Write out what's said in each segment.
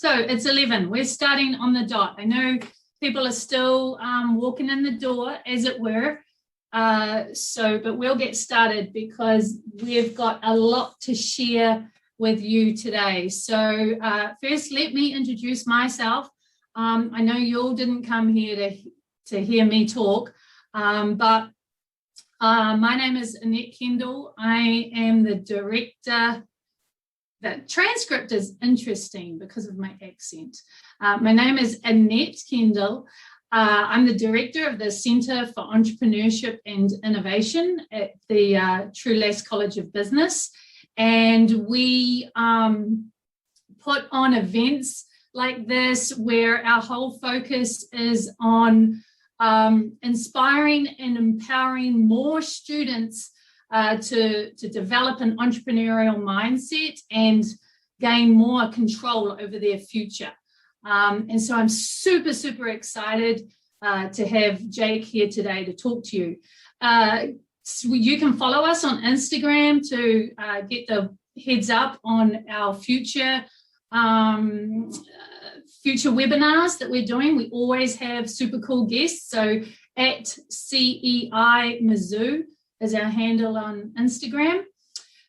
So it's 11. We're starting on the dot. I know people are still walking in the door, as it were. But we'll get started because we've got a lot to share with you today. So first, let me introduce myself. I know you all didn't come here to hear me talk, but my name is Annette Kendall. I am the director. The transcript is interesting because of my accent. My name is Annette Kendall. I'm the director of the Center for Entrepreneurship and Innovation at the Trulaske College of Business. And we put on events like this where our whole focus is on inspiring and empowering more students to develop an entrepreneurial mindset and gain more control over their future. And so I'm super, super excited to have Jake here today to talk to you. So you can follow us on Instagram to get the heads up on our future webinars that we're doing. We always have super cool guests. So at CEI Mizzou is our handle on Instagram.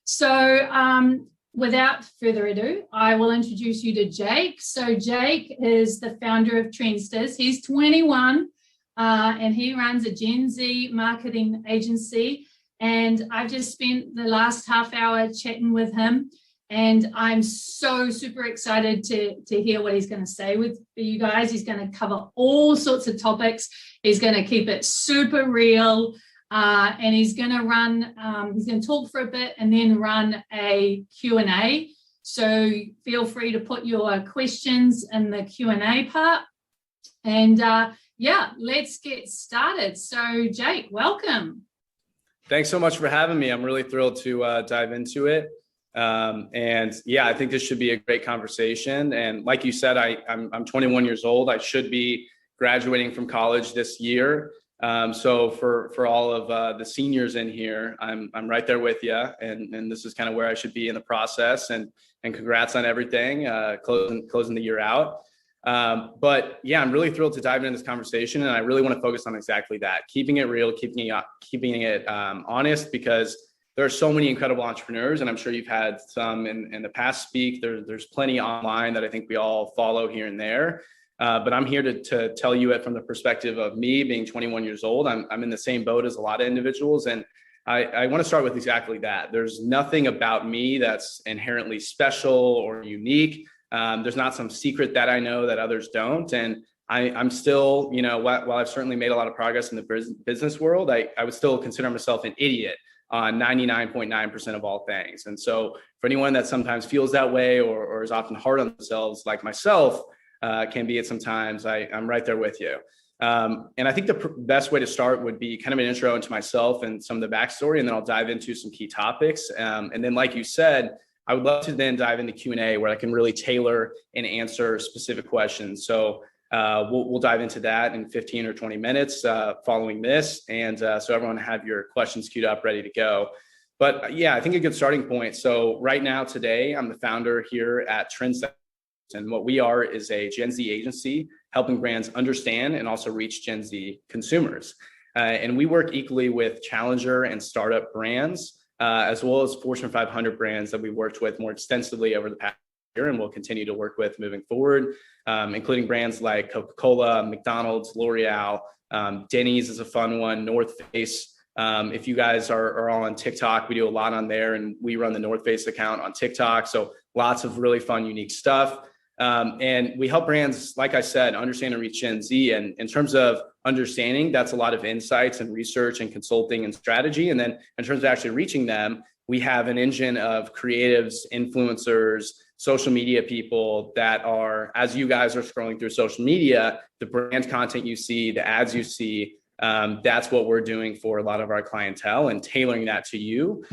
So without further ado, I will introduce you to Jake. So Jake is the founder of Trendsters. He's 21 and he runs a Gen Z marketing agency. And I've just spent the last half hour chatting with him. And I'm so super excited to hear what he's going to say with you guys. He's going to cover all sorts of topics. He's going to keep it super real. And he's going to talk for a bit and then run a Q&A. So feel free to put your questions in the Q&A part. And let's get started. So Jake, welcome. Thanks so much for having me. I'm really thrilled to dive into it. I think this should be a great conversation. And like you said, I'm 21 years old. I should be graduating from college this year. So for all of the seniors in here, I'm right there with you, and this is kind of where I should be in the process. And congrats on everything, closing the year out. I'm really thrilled to dive into this conversation, and I really want to focus on exactly that: keeping it real, keeping it honest, because there are so many incredible entrepreneurs, and I'm sure you've had some in the past speak. There's plenty online that I think we all follow here and there. But I'm here to tell you it from the perspective of me being 21 years old. I'm in the same boat as a lot of individuals. And I want to start with exactly that. There's nothing about me that's inherently special or unique. There's not some secret that I know that others don't. And I'm still, while I've certainly made a lot of progress in the business world, I would still consider myself an idiot on 99.9% of all things. And so for anyone that sometimes feels that way or is often hard on themselves, like myself, can be at sometimes, I'm right there with you. And I think the best way to start would be kind of an intro into myself and some of the backstory, and then I'll dive into some key topics. And then, like you said, I would love to then dive into Q&A where I can really tailor and answer specific questions. So we'll dive into that in 15 or 20 minutes following this. And so everyone have your questions queued up, ready to go. But I think a good starting point. So right now, today, I'm the founder here at Trendsters. And what we are is a Gen Z agency helping brands understand and also reach Gen Z consumers. And we work equally with challenger and startup brands, as well as Fortune 500 brands that we worked with more extensively over the past year and will continue to work with moving forward, including brands like Coca-Cola, McDonald's, L'Oreal, Denny's is a fun one, North Face. If you guys are all on TikTok, we do a lot on there, and we run the North Face account on TikTok. So lots of really fun, unique stuff. And we help brands, like I said, understand and reach Gen Z. And in terms of understanding, that's a lot of insights and research and consulting and strategy. And then in terms of actually reaching them, we have an engine of creatives, influencers, social media people that are, as you guys are scrolling through social media, the brand content you see, the ads you see, that's what we're doing for a lot of our clientele and tailoring that to you,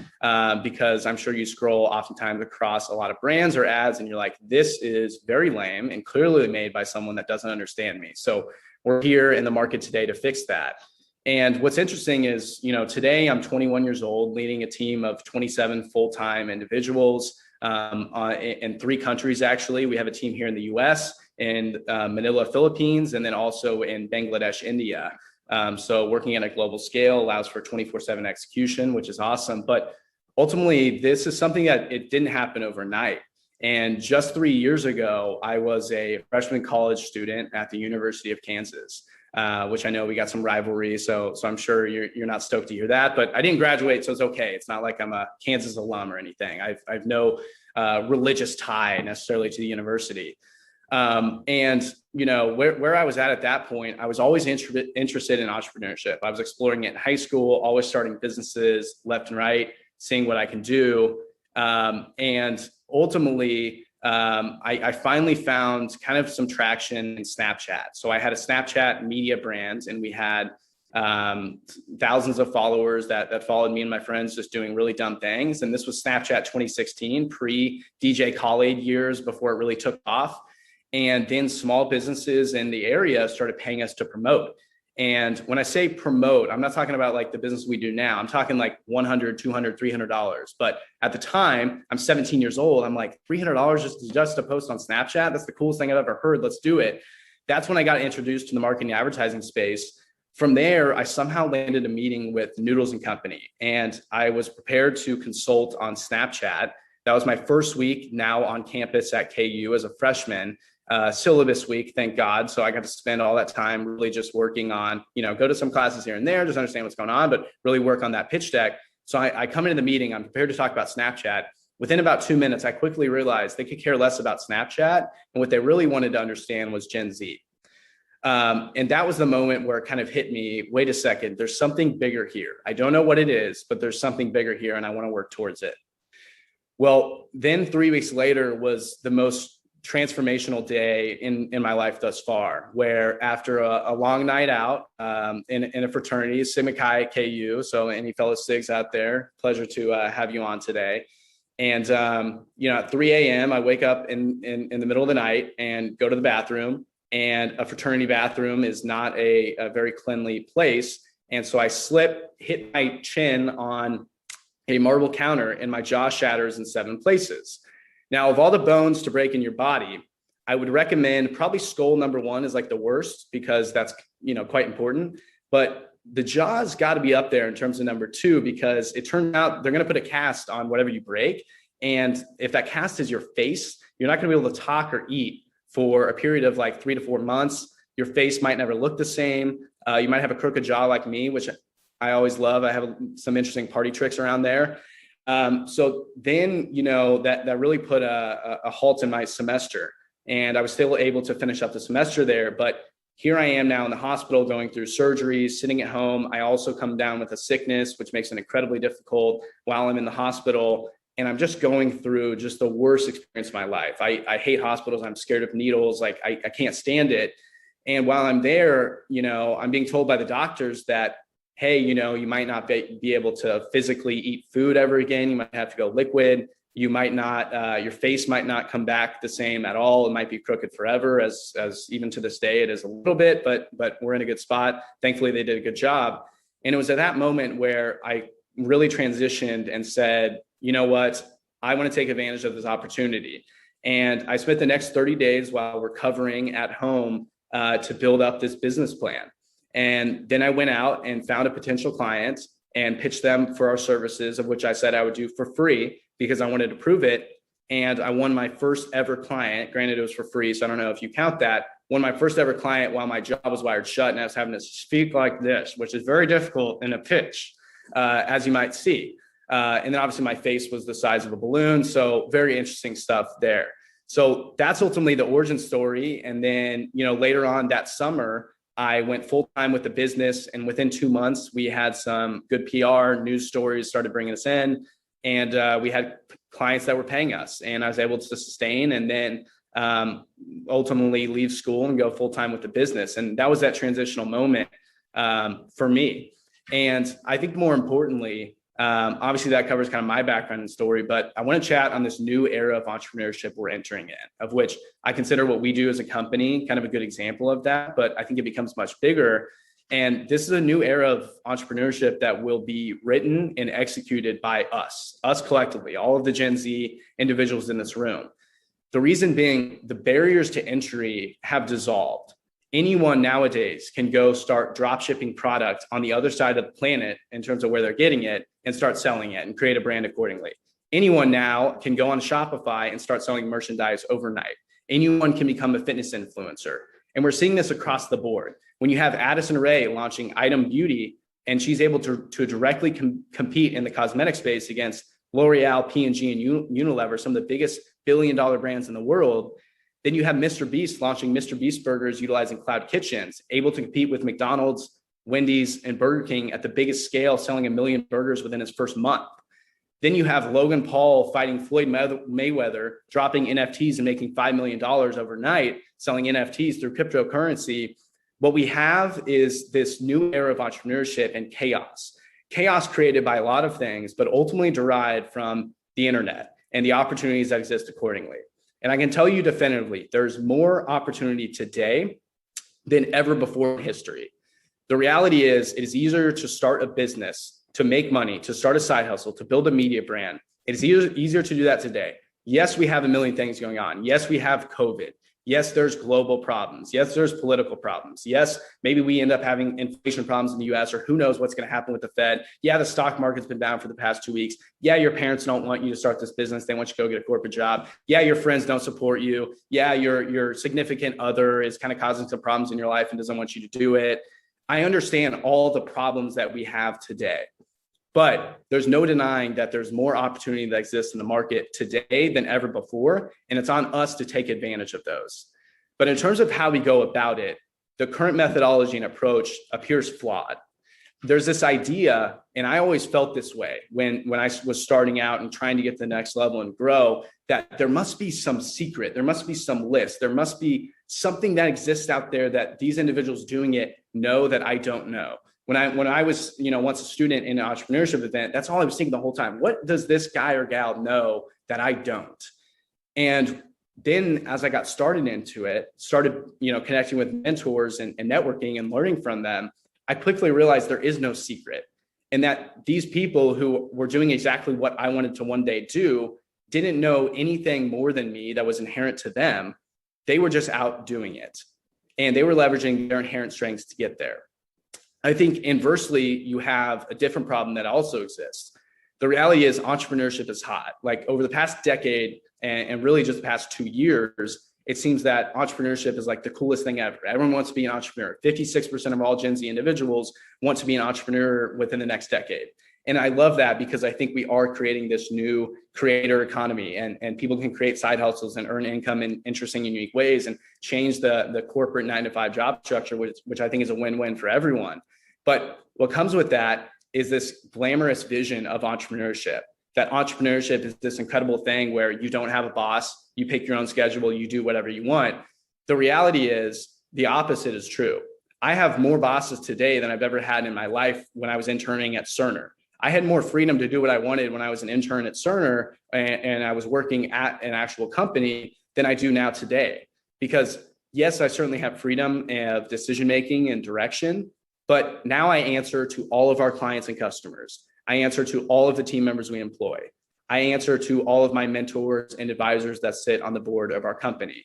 because I'm sure you scroll oftentimes across a lot of brands or ads and you're like, this is very lame and clearly made by someone that doesn't understand me. So we're here in the market today to fix that. And what's interesting is, today I'm 21 years old, leading a team of 27 full-time individuals. in 3 countries, actually. We have a team here in the US, in Manila, Philippines, and then also in Bangladesh, India. So working at a global scale allows for 24/7 execution, which is awesome. But ultimately, this is something that it didn't happen overnight. And just 3 years ago, I was a freshman college student at the University of Kansas, which I know we got some rivalry. So I'm sure you're not stoked to hear that, but I didn't graduate, so it's okay. It's not like I'm a Kansas alum or anything. I've no religious tie necessarily to the university. And where I was at that point, I was always interested in entrepreneurship. I was exploring it in high school, always starting businesses left and right, seeing what I can do. And ultimately, I finally found kind of some traction in Snapchat. So I had a Snapchat media brand, and we had thousands of followers that followed me and my friends just doing really dumb things. And this was Snapchat 2016, pre DJ Khaled years, before it really took off. And then small businesses in the area started paying us to promote. And when I say promote, I'm not talking about like the business we do now. I'm talking like $100, $200, $300. But at the time, I'm 17 years old. I'm like, $300 just to post on Snapchat? That's the coolest thing I've ever heard. Let's do it. That's when I got introduced to the marketing and advertising space. From there, I somehow landed a meeting with Noodles and Company, and I was prepared to consult on Snapchat. That was my first week now on campus at KU as a freshman. Syllabus week, thank God. So I got to spend all that time really just working on, go to some classes here and there, just understand what's going on, but really work on that pitch deck. So I come into the meeting, I'm prepared to talk about Snapchat. Within about 2 minutes, I quickly realized they could care less about Snapchat. And what they really wanted to understand was Gen Z. And that was the moment where it kind of hit me, wait a second, there's something bigger here. I don't know what it is, but there's something bigger here and I want to work towards it. Well, then 3 weeks later was the most transformational day in my life thus far, where after a long night out in a fraternity, Sigma Chi at KU, so any fellow SIGs out there, pleasure to have you on today. And at 3 a.m. I wake up in the middle of the night and go to the bathroom, and a fraternity bathroom is not a very cleanly place. And so I slip, hit my chin on a marble counter, and my jaw shatters in 7 places. Now, of all the bones to break in your body, I would recommend probably skull number 1 is like the worst, because that's, quite important. But the jaw's got to be up there in terms of number 2, because it turned out they're going to put a cast on whatever you break. And if that cast is your face, you're not going to be able to talk or eat for a period of like 3 to 4 months. Your face might never look the same. You might have a crooked jaw like me, which I always love. I have some interesting party tricks around there. So then, that really put a halt in my semester, and I was still able to finish up the semester there. But here I am now in the hospital going through surgeries, sitting at home. I also come down with a sickness, which makes it incredibly difficult while I'm in the hospital. And I'm just going through just the worst experience of my life. I hate hospitals. I'm scared of needles. Like I can't stand it. And while I'm there, I'm being told by the doctors that, hey, you might not be able to physically eat food ever again. You might have to go liquid. You might not, your face might not come back the same at all. It might be crooked forever, as even to this day, it is a little bit, but we're in a good spot. Thankfully, they did a good job. And it was at that moment where I really transitioned and said, you know what, I want to take advantage of this opportunity. And I spent the next 30 days while recovering at home to build up this business plan. And then I went out and found a potential client and pitched them for our services, of which I said I would do for free because I wanted to prove it. And I won my first ever client. Granted, it was for free, so I don't know if you count that. Won my first ever client while my jaw was wired shut and I was having to speak like this, which is very difficult in a pitch, as you might see. And then obviously my face was the size of a balloon. So very interesting stuff there. So that's ultimately the origin story. And then, later on that summer, I went full-time with the business, and within 2 months, we had some good PR, news stories started bringing us in, and we had clients that were paying us, and I was able to sustain and then ultimately leave school and go full-time with the business. And that was that transitional moment for me. And I think more importantly, obviously that covers kind of my background and story, but I want to chat on this new era of entrepreneurship we're entering in, of which I consider what we do as a company kind of a good example of that, but I think it becomes much bigger. And this is a new era of entrepreneurship that will be written and executed by us collectively, all of the Gen Z individuals in this room. The reason being, the barriers to entry have dissolved. Anyone nowadays can go start drop shipping product on the other side of the planet in terms of where they're getting it and start selling it and create a brand accordingly. Anyone now can go on Shopify and start selling merchandise overnight. Anyone can become a fitness influencer. And we're seeing this across the board. When you have Addison Rae launching Item Beauty, and she's able to directly compete in the cosmetic space against L'Oreal, P&G, and Unilever, some of the biggest billion-dollar brands in the world. Then you have Mr. Beast launching Mr. Beast burgers utilizing cloud kitchens, able to compete with McDonald's, Wendy's, and Burger King at the biggest scale, selling 1 million burgers within its first month. Then you have Logan Paul fighting Floyd Mayweather, dropping NFTs and making $5 million overnight, selling NFTs through cryptocurrency. What we have is this new era of entrepreneurship and chaos. Chaos created by a lot of things, but ultimately derived from the internet and the opportunities that exist accordingly. And I can tell you definitively, there's more opportunity today than ever before in history. The reality is, it is easier to start a business, to make money, to start a side hustle, to build a media brand. It is easier to do that today. Yes, we have a million things going on. Yes, we have COVID. Yes, there's global problems. Yes, there's political problems. Yes, maybe we end up having inflation problems in the US, or who knows what's going to happen with the Fed. Yeah, the stock market's been down for the past 2 weeks. Yeah, your parents don't want you to start this business. They want you to go get a corporate job. Yeah, your friends don't support you. Yeah, your significant other is kind of causing some problems in your life and doesn't want you to do it. I understand all the problems that we have today, but there's no denying that there's more opportunity that exists in the market today than ever before, and it's on us to take advantage of those. But in terms of how we go about it, the current methodology and approach appears flawed. There's this idea, and I always felt this way when I was starting out and trying to get to the next level and grow, that there must be some secret, there must be some list, there must be something that exists out there that these individuals doing it know that I don't know. When I was, once a student in an entrepreneurship event, that's all I was thinking the whole time. What does this guy or gal know that I don't? And then as I got started into it, connecting with mentors and networking and learning from them, I quickly realized there is no secret, and that these people who were doing exactly what I wanted to one day do didn't know anything more than me that was inherent to them. They were just out doing it, and they were leveraging their inherent strengths to get there. I think inversely, you have a different problem that also exists. The reality is entrepreneurship is hot. Like over the past decade and really just the past 2 years, it seems that entrepreneurship is like the coolest thing ever. Everyone wants to be an entrepreneur. 56% of all Gen Z individuals want to be an entrepreneur within the next decade. And I love that because I think we are creating this new creator economy, and people can create side hustles and earn income in interesting and unique ways and change the corporate 9-to-5 job structure, which I think is a win-win for everyone. But what comes with that is this glamorous vision of entrepreneurship, that entrepreneurship is this incredible thing where you don't have a boss, you pick your own schedule, you do whatever you want. The reality is the opposite is true. I have more bosses today than I've ever had in my life when I was interning at Cerner. I had more freedom to do what I wanted when I was an intern at Cerner and I was working at an actual company than I do now today. Because yes, I certainly have freedom of decision-making and direction, but now I answer to all of our clients and customers. I answer to all of the team members we employ. I answer to all of my mentors and advisors that sit on the board of our company.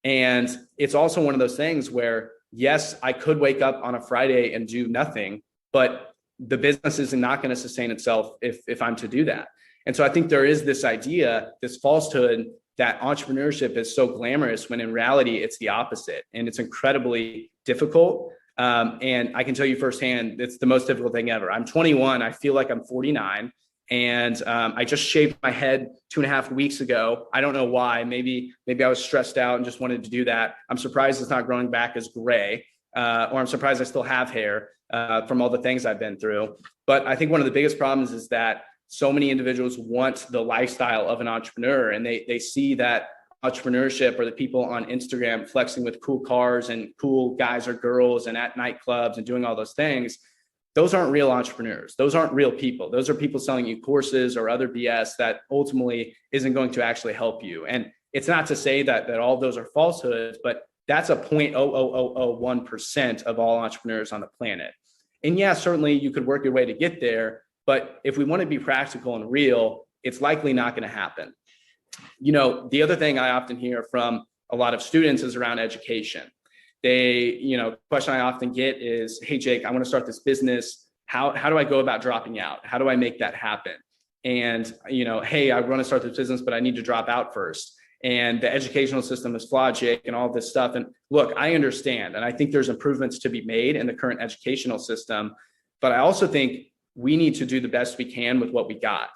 And it's also one of those things where, yes, I could wake up on a Friday and do nothing, but the business is not going to sustain itself if I'm to do that. And so I think there is this idea, this falsehood that entrepreneurship is so glamorous when in reality, it's the opposite. And it's incredibly difficult. And I can tell you firsthand, it's the most difficult thing ever. I'm 21. I feel like I'm 49. And I just shaved my head 2.5 weeks ago. I don't know why. Maybe I was stressed out and just wanted to do that. I'm surprised it's not growing back as gray, or I'm surprised I still have hair from all the things I've been through. But I think one of the biggest problems is that so many individuals want the lifestyle of an entrepreneur, and they see that entrepreneurship or the people on Instagram flexing with cool cars and cool guys or girls and at nightclubs and doing all those things. Those aren't real entrepreneurs. Those aren't real people. Those are people selling you courses or other BS that ultimately isn't going to actually help you. And it's not to say that all of those are falsehoods, but That's a 0.00001% of all entrepreneurs on the planet. And yeah, certainly you could work your way to get there, but if we want to be practical and real, it's likely not going to happen. The other thing I often hear from a lot of students is around education. Question I often get is, hey, Jake, I want to start this business. How do I go about dropping out? How do I make that happen? And, hey, I want to start this business, but I need to drop out first. And the educational system is flawed, Jake, and all this stuff. And look, I understand. And I think there's improvements to be made in the current educational system. But I also think we need to do the best we can with what we got.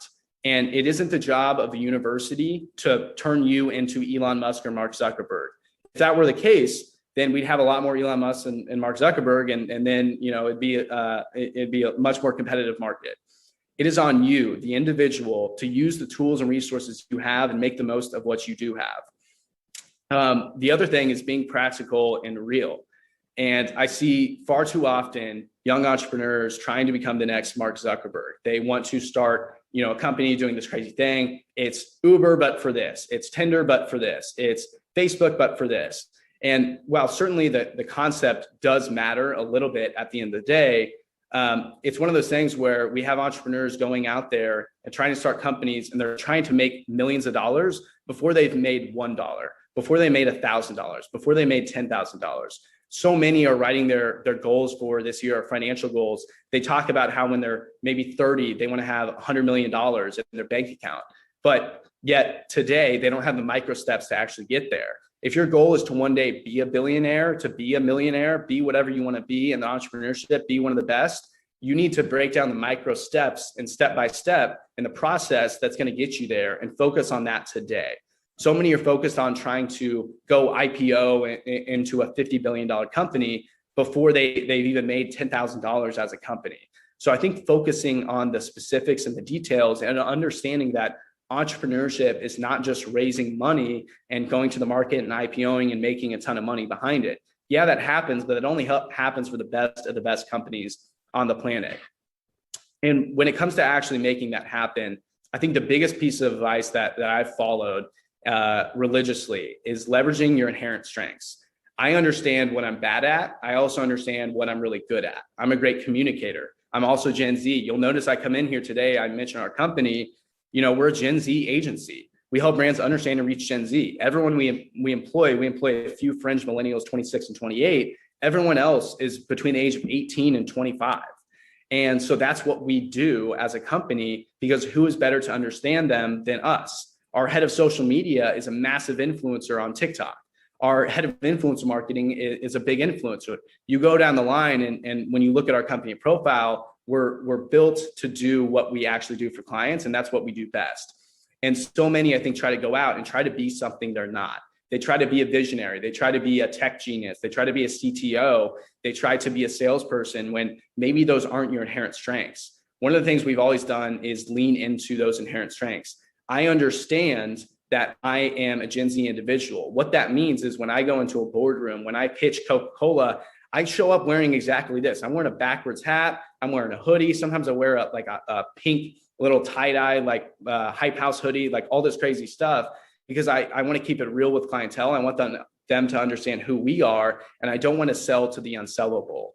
And it isn't the job of a university to turn you into Elon Musk or Mark Zuckerberg. If that were the case, then we'd have a lot more Elon Musk and Mark Zuckerberg, and then it'd be a much more competitive market. It is on you, the individual, to use the tools and resources you have and make the most of what you do have. The other thing is being practical and real. And I see far too often young entrepreneurs trying to become the next Mark Zuckerberg. They want to start, a company doing this crazy thing. It's Uber, but for this. It's Tinder, but for this. It's Facebook, but for this. And while certainly the concept does matter a little bit at the end of the day, it's one of those things where we have entrepreneurs going out there and trying to start companies, and they're trying to make millions of dollars before they've made $1, before they made $1,000, before they made $10,000. So many are writing their goals for this year, or financial goals. They talk about how when they're maybe 30, they want to have $100 million in their bank account. But yet today, they don't have the micro steps to actually get there. If your goal is to one day be a billionaire, to be a millionaire, be whatever you want to be in the entrepreneurship, be one of the best, you need to break down the micro steps and step by step in the process that's going to get you there, and focus on that today. So many are focused on trying to go IPO into a $50 billion company before they've even made $10,000 as a company. So I think focusing on the specifics and the details, and understanding that entrepreneurship is not just raising money and going to the market and IPOing and making a ton of money behind it. Yeah, that happens, but it only happens for the best of the best companies on the planet. And when it comes to actually making that happen, I think the biggest piece of advice that I've followed religiously is leveraging your inherent strengths. I understand what I'm bad at. I also understand what I'm really good at. I'm a great communicator. I'm also Gen Z. You'll notice I come in here today, I mentioned our company, we're a Gen Z agency. We help brands understand and reach Gen Z. Everyone we employ a few fringe millennials, 26 and 28. Everyone else is between the age of 18 and 25. And so that's what we do as a company, because who is better to understand them than us? Our head of social media is a massive influencer on TikTok. Our head of influencer marketing is a big influencer. You go down the line, and when you look at our company profile, we're built to do what we actually do for clients, and that's what we do best. And so many, I think, try to go out and try to be something they're not. They try to be a visionary. They try to be a tech genius. They try to be a CTO. They try to be a salesperson when maybe those aren't your inherent strengths. One of the things we've always done is lean into those inherent strengths. I understand that I am a Gen Z individual. What that means is when I go into a boardroom, when I pitch Coca-Cola, I show up wearing exactly this. I'm wearing a backwards hat. I'm wearing a hoodie. Sometimes I wear a pink little tie-dye, Hype House hoodie, all this crazy stuff, because I want to keep it real with clientele. I want them to understand who we are, and I don't want to sell to the unsellable,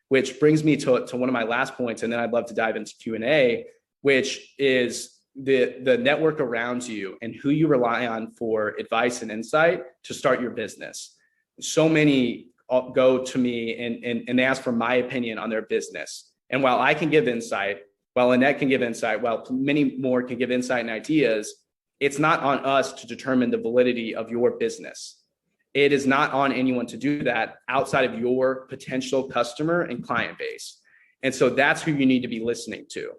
which brings me to one of my last points, and then I'd love to dive into Q&A, which is the network around you and who you rely on for advice and insight to start your business. So many go to me and they ask for my opinion on their business. And while I can give insight, while Annette can give insight, while many more can give insight and ideas, it's not on us to determine the validity of your business. It is not on anyone to do that outside of your potential customer and client base. And so that's who you need to be listening to.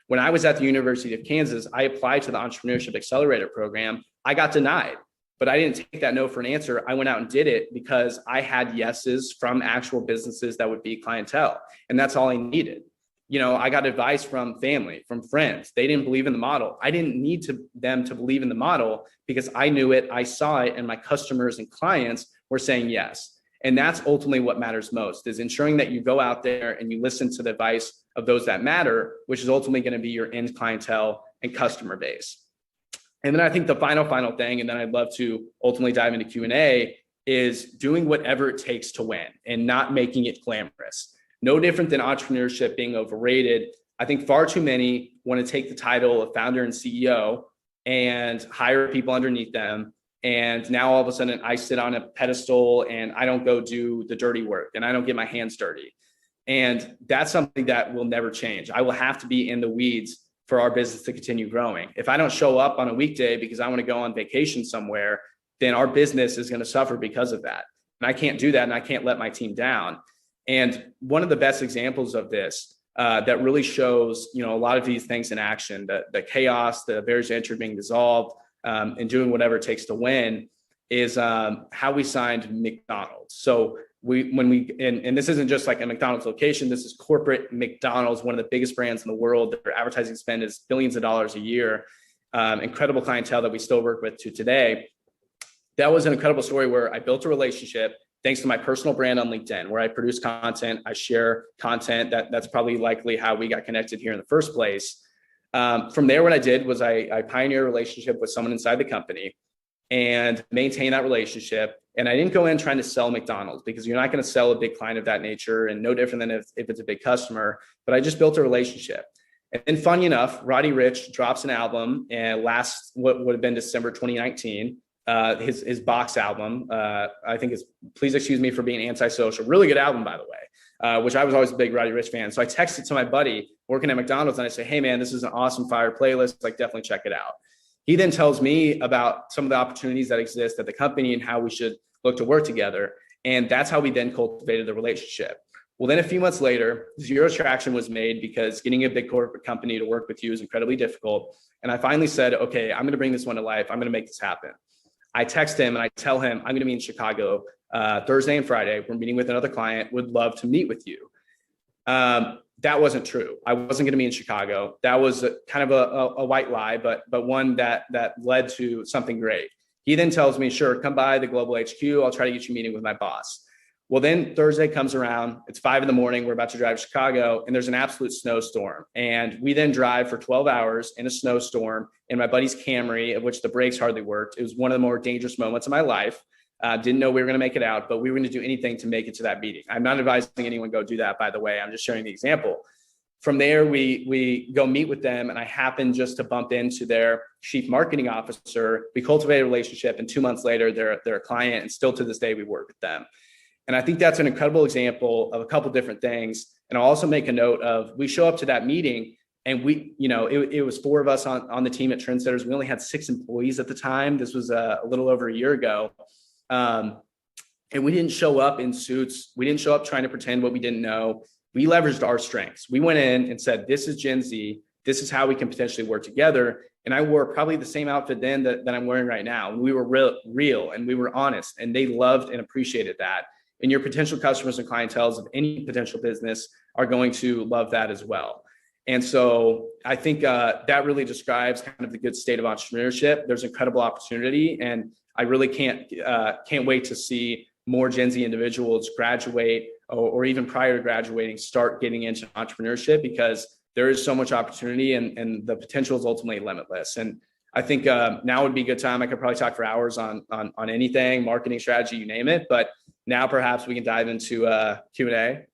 When I was at the University of Kansas, I applied to the Entrepreneurship Accelerator program. I got denied, but I didn't take that no for an answer. I went out and did it because I had yeses from actual businesses that would be clientele. And that's all I needed. I got advice from family, from friends. They didn't believe in the model. I didn't need them to believe in the model because I knew it, I saw it, and my customers and clients were saying yes. And that's ultimately what matters most, is ensuring that you go out there and you listen to the advice of those that matter, which is ultimately going to be your end clientele and customer base. And then I think the final thing, and then I'd love to ultimately dive into Q&A, is doing whatever it takes to win and not making it glamorous. No different than entrepreneurship being overrated. I think far too many want to take the title of founder and CEO and hire people underneath them. And now all of a sudden I sit on a pedestal and I don't go do the dirty work and I don't get my hands dirty. And that's something that will never change. I will have to be in the weeds for our business to continue growing. If I don't show up on a weekday because I want to go on vacation somewhere, then our business is going to suffer because of that. And I can't do that. And I can't let my team down. And one of the best examples of this that really shows, a lot of these things in action, the chaos, the barriers to entry being dissolved, and doing whatever it takes to win, is how we signed McDonald's. So and this isn't just like a McDonald's location, this is corporate McDonald's, one of the biggest brands in the world. Their advertising spend is billions of dollars a year, incredible clientele that we still work with to today. That was an incredible story where I built a relationship thanks to my personal brand on LinkedIn, where I produce content, I share content. That's probably likely how we got connected here in the first place. From there, what I did was I pioneered a relationship with someone inside the company and maintain that relationship. And I didn't go in trying to sell McDonald's, because you're not going to sell a big client of that nature, and no different than if it's a big customer, but I just built a relationship. And funny enough, Roddy Ricch drops an album and what would have been December 2019, his box album. I think it's Please Excuse Me for Being Antisocial. Really good album, by the way, which I was always a big Roddy Ricch fan. So I texted to my buddy working at McDonald's and I say, hey man, this is an awesome fire playlist. Like, definitely check it out. He then tells me about some of the opportunities that exist at the company and how we should look to work together. And that's how we then cultivated the relationship. Well, then a few months later, zero traction was made because getting a big corporate company to work with you is incredibly difficult. And I finally said, okay, I'm going to bring this one to life. I'm going to make this happen. I text him and I tell him, I'm going to be in Chicago Thursday and Friday. We're meeting with another client, would love to meet with you. That wasn't true. I wasn't going to be in Chicago. That was kind of a white lie, but one that led to something great. He then tells me, sure, come by the Global HQ. I'll try to get you a meeting with my boss. Well, then Thursday comes around. It's 5 a.m. We're about to drive to Chicago, and there's an absolute snowstorm. And we then drive for 12 hours in a snowstorm in my buddy's Camry, of which the brakes hardly worked. It was one of the more dangerous moments of my life. Didn't know we were going to make it out, but we were going to do anything to make it to that meeting. I'm not advising anyone go do that, by the way. I'm just sharing the example. From there, we go meet with them, and I happen just to bump into their chief marketing officer. We cultivate a relationship, and 2 months later, they're a client, and still to this day, we work with them. And I think that's an incredible example of a couple different things. And I'll also make a note of, we show up to that meeting, and it was 4 of us on the team at Trendsetters. We only had 6 employees at the time. This was a little over a year ago. And we didn't show up in suits. We didn't show up trying to pretend what we didn't know. We leveraged our strengths. We went in and said, this is Gen Z. This is how we can potentially work together. And I wore probably the same outfit then that I'm wearing right now. And we were real and we were honest, and they loved and appreciated that. And your potential customers and clientele of any potential business are going to love that as well. And so I think that really describes kind of the good state of entrepreneurship. There's incredible opportunity, and I really can't wait to see more Gen Z individuals graduate or even prior to graduating, start getting into entrepreneurship, because there is so much opportunity and the potential is ultimately limitless. And I think now would be a good time. I could probably talk for hours on anything, marketing strategy, you name it. But now perhaps we can dive into Q&A.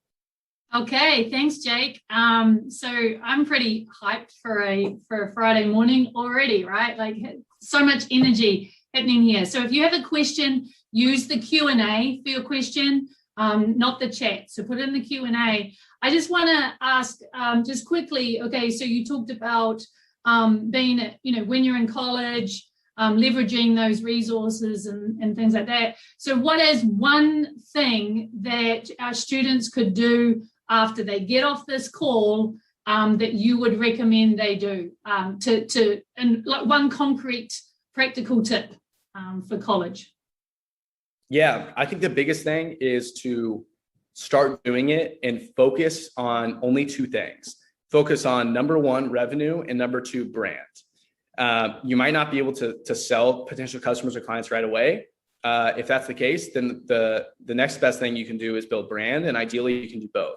Okay, thanks, Jake. So I'm pretty hyped for a Friday morning already, right? Like, so much energy happening here. So if you have a question, use the Q&A for your question, not the chat. So put it in the Q&A. I just want to ask just quickly, okay, so you talked about being, when you're in college, leveraging those resources and things like that. So what is one thing that our students could do after they get off this call that you would recommend they do and like one concrete practical tip for college? Yeah, I think the biggest thing is to start doing it and focus on only 2 things. Focus on number 1, revenue, and number 2, brand. You might not be able to sell potential customers or clients right away. If that's the case, then the next best thing you can do is build brand, and ideally you can do both.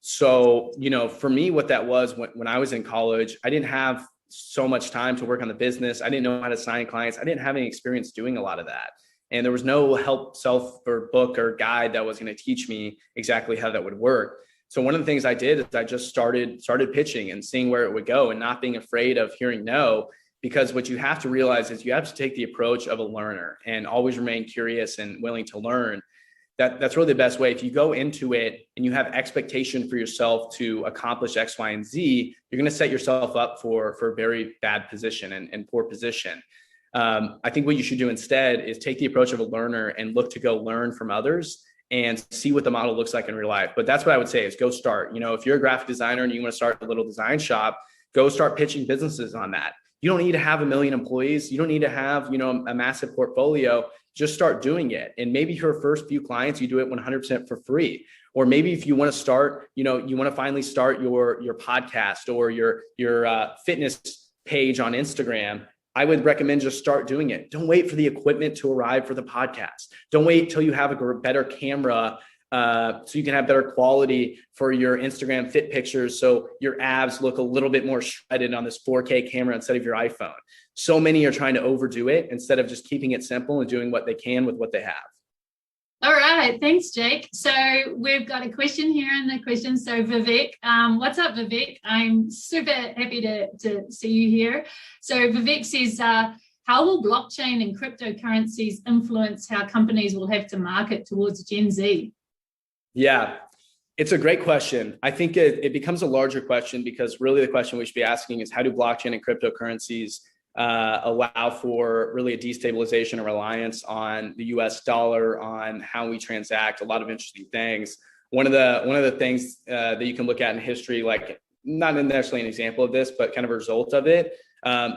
So, for me, what that was when I was in college, I didn't have so much time to work on the business. I didn't know how to sign clients. I didn't have any experience doing a lot of that. And there was no help self or book or guide that was going to teach me exactly how that would work. So one of the things I did is I just started pitching and seeing where it would go and not being afraid of hearing no, because what you have to realize is you have to take the approach of a learner and always remain curious and willing to learn. That's really the best way. If you go into it and you have expectation for yourself to accomplish X, Y, and Z, you're going to set yourself up for a very bad position and poor position. I think what you should do instead is take the approach of a learner and look to go learn from others and see what the model looks like in real life. But that's what I would say is go start. If you're a graphic designer and you want to start a little design shop, go start pitching businesses on that. You don't need to have 1 million employees. You don't need to have, a massive portfolio. Just start doing it. And maybe your first few clients, you do it 100% for free. Or maybe if you want to start, you want to finally start your podcast or your fitness page on Instagram, I would recommend just start doing it. Don't wait for the equipment to arrive for the podcast. Don't wait till you have a better camera so you can have better quality for your Instagram fit pictures, so your abs look a little bit more shredded on this 4K camera instead of your iPhone. So many are trying to overdo it instead of just keeping it simple and doing what they can with what they have. All right. Thanks, Jake. So we've got a question here in the question. So Vivek, what's up, Vivek? I'm super happy to see you here. So Vivek says, how will blockchain and cryptocurrencies influence how companies will have to market towards Gen Z? Yeah, it's a great question. I think it becomes a larger question because really the question we should be asking is how do blockchain and cryptocurrencies allow for really a destabilization and reliance on the US dollar, on how we transact, a lot of interesting things. One of the things that you can look at in history, like not necessarily an example of this, but kind of a result of it,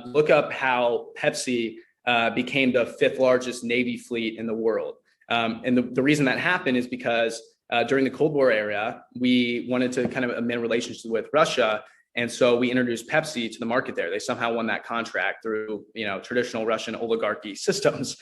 look up how Pepsi became the 5th largest Navy fleet in the world. And the reason that happened is because during the Cold War era, we wanted to kind of amend relations with Russia. And so we introduced Pepsi to the market there. They somehow won that contract through, traditional Russian oligarchy systems.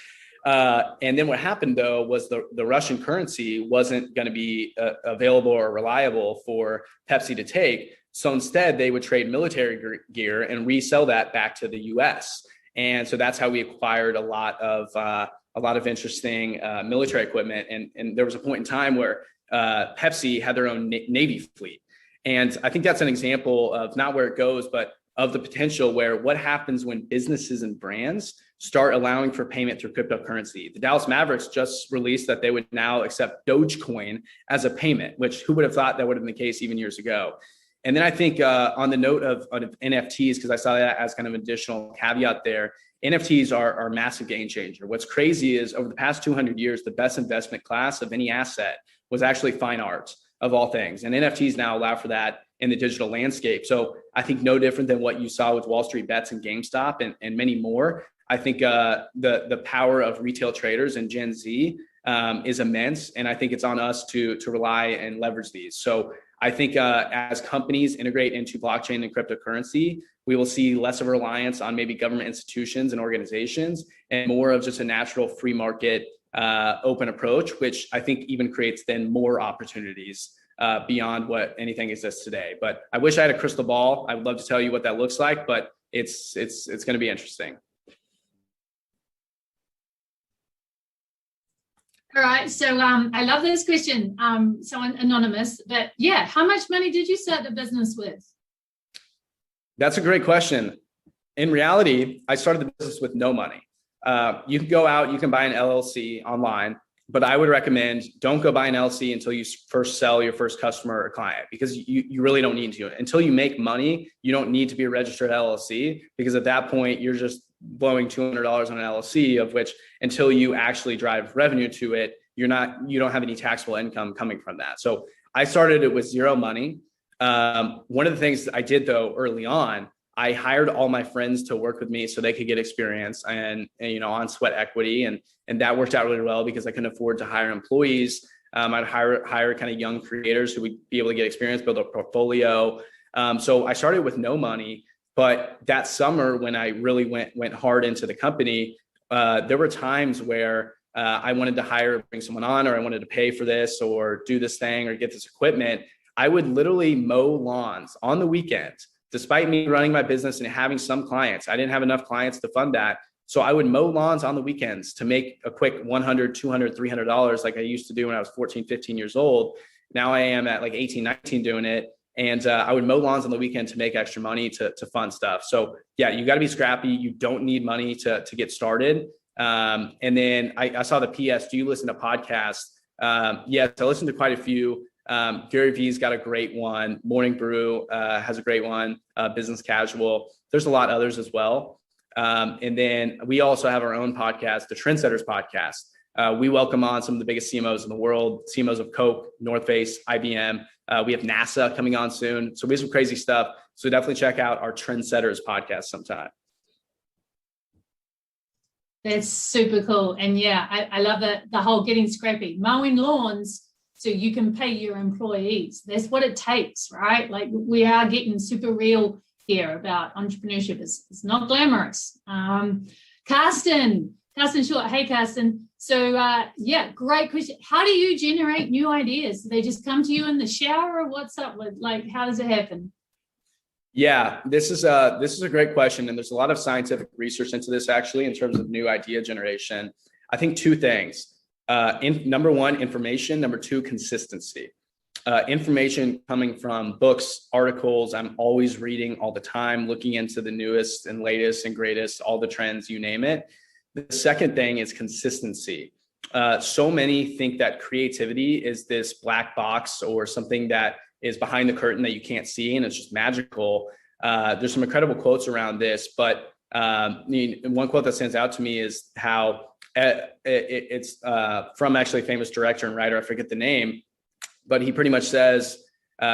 And then what happened, though, was the Russian currency wasn't going to be available or reliable for Pepsi to take. So instead, they would trade military gear and resell that back to the U.S. And so that's how we acquired a lot of interesting military equipment. And there was a point in time where Pepsi had their own Navy fleet. And I think that's an example of not where it goes, but of the potential where what happens when businesses and brands start allowing for payment through cryptocurrency. The Dallas Mavericks just released that they would now accept Dogecoin as a payment, which who would have thought that would have been the case even years ago. And then I think on the note of NFTs, because I saw that as kind of an additional caveat there, NFTs are a massive game changer. What's crazy is over the past 200 years, the best investment class of any asset was actually fine art of all things. And NFTs now allow for that in the digital landscape. So I think no different than what you saw with Wall Street Bets and GameStop and many more. I think the power of retail traders and Gen Z is immense. And I think it's on us to rely and leverage these. So I think as companies integrate into blockchain and cryptocurrency, we will see less of a reliance on maybe government institutions and organizations and more of just a natural free market open approach, which I think even creates then more opportunities beyond what anything exists today. But I wish I had a crystal ball. I would love to tell you what that looks like, but it's going to be interesting. All right. So I love this question. So anonymous, but yeah, how much money did you start the business with? That's a great question. In reality, I started the business with no money. You can go out, you can buy an LLC online, but I would recommend don't go buy an LLC until you first sell your first customer or client, because you really don't need to. Until you make money, you don't need to be a registered LLC, because at that point, you're just blowing $200 on an LLC, of which until you actually drive revenue to it, you don't have any taxable income coming from that. So I started it with zero money. One of the things that I did though early on, I hired all my friends to work with me so they could get experience and on sweat equity, and that worked out really well because I couldn't afford to hire employees. I'd hire kind of young creators who would be able to get experience, build a portfolio. So I started with no money. But that summer, when I really went hard into the company, there were times where I wanted to bring someone on, or I wanted to pay for this or do this thing or get this equipment. I would literally mow lawns on the weekends, despite me running my business and having some clients. I didn't have enough clients to fund that, So I would mow lawns on the weekends to make a quick $100, $200, $300 like I used to do when I was 14, 15 years old. Now I am at like 18, 19 doing it. And I would mow lawns on the weekend to make extra money to fund stuff. So yeah, you got to be scrappy. You don't need money to get started. And then I saw the PS, do you listen to podcasts? Yes, I listen to quite a few. Gary Vee's got a great one. Morning Brew has a great one. Business Casual. There's a lot of others as well. And then we also have our own podcast, the Trendsetters podcast. We welcome on some of the biggest CMOs in the world, CMOs of Coke, North Face, IBM. We have NASA coming on soon. So we have some crazy stuff. So definitely check out our Trendsetters podcast sometime. That's super cool. And yeah, I love the whole getting scrappy, mowing lawns so you can pay your employees. That's what it takes, right? Like we are getting super real here about entrepreneurship. It's not glamorous. Carsten Short. Hey, Carsten. So yeah, great question. How do you generate new ideas? Do they just come to you in the shower, or what's up? Like, how does it happen? Yeah, this is a great question. And there's a lot of scientific research into this actually, in terms of new idea generation. I think two things. Number one, information. Number two, consistency. Information coming from books, articles. I'm always reading all the time, looking into the newest and latest and greatest, all the trends, you name it. The second thing is consistency. So many think that creativity is this black box or something that is behind the curtain that you can't see, and it's just magical. There's some incredible quotes around this, but one quote that stands out to me is how it's from actually a famous director and writer, I forget the name, but he pretty much says,